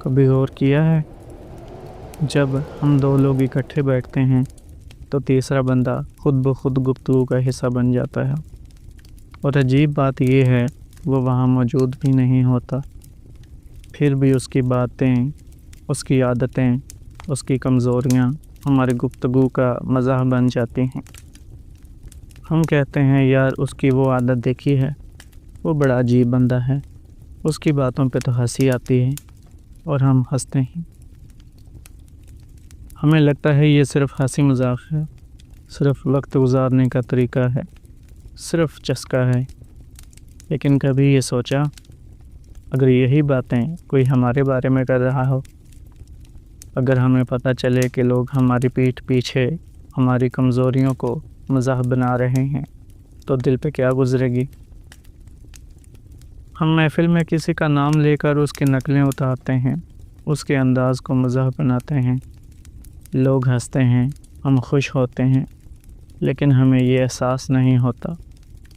کبھی غور کیا ہے جب ہم دو لوگ اکٹھے بیٹھتے ہیں تو تیسرا بندہ خود بخود گفتگو کا حصہ بن جاتا ہے، اور عجیب بات یہ ہے وہ وہاں موجود بھی نہیں ہوتا، پھر بھی اس کی باتیں، اس کی عادتیں، اس کی کمزوریاں ہماری گفتگو کا مزاح بن جاتی ہیں۔ ہم کہتے ہیں یار اس کی وہ عادت دیکھی ہے، وہ بڑا عجیب بندہ ہے، اس کی باتوں پہ تو ہنسی آتی ہے، اور ہم ہنستے ہیں۔ ہمیں لگتا ہے یہ صرف ہنسی مذاق ہے، صرف وقت گزارنے کا طریقہ ہے، صرف چسکا ہے۔ لیکن کبھی یہ سوچا، اگر یہی باتیں کوئی ہمارے بارے میں کر رہا ہو، اگر ہمیں پتہ چلے کہ لوگ ہماری پیٹھ پیچھے ہماری کمزوریوں کو مزاح بنا رہے ہیں، تو دل پہ کیا گزرے گی؟ ہم محفل میں کسی کا نام لے کر اس کی نقلیں اتارتے ہیں، اس کے انداز کو مزاح بناتے ہیں، لوگ ہنستے ہیں، ہم خوش ہوتے ہیں، لیکن ہمیں یہ احساس نہیں ہوتا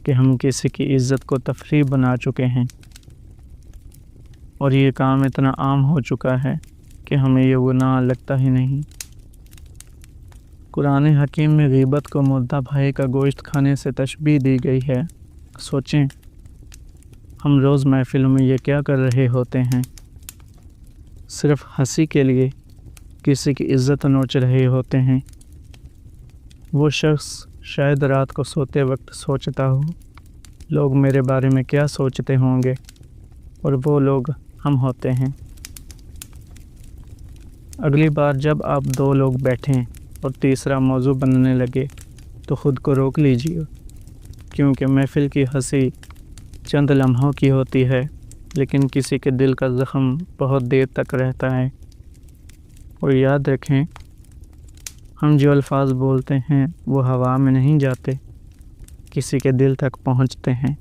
کہ ہم کسی کی عزت کو تفریح بنا چکے ہیں، اور یہ کام اتنا عام ہو چکا ہے کہ ہمیں یہ گناہ لگتا ہی نہیں۔ قرآن حکیم میں غیبت کو مردہ بھائی کا گوشت کھانے سے تشبیہ دی گئی ہے۔ سوچیں، ہم روز محفلوں میں یہ کیا کر رہے ہوتے ہیں؟ صرف ہنسی کے لیے کسی کی عزت نوچ رہے ہوتے ہیں۔ وہ شخص شاید رات کو سوتے وقت سوچتا ہو، لوگ میرے بارے میں کیا سوچتے ہوں گے، اور وہ لوگ ہم ہوتے ہیں۔ اگلی بار جب آپ دو لوگ بیٹھیں اور تیسرا موضوع بننے لگے تو خود کو روک لیجیے، کیونکہ محفل کی ہنسی چند لمحوں کی ہوتی ہے، لیکن کسی کے دل کا زخم بہت دیر تک رہتا ہے۔ اور یاد رکھیں، ہم جو الفاظ بولتے ہیں وہ ہوا میں نہیں جاتے، کسی کے دل تک پہنچتے ہیں۔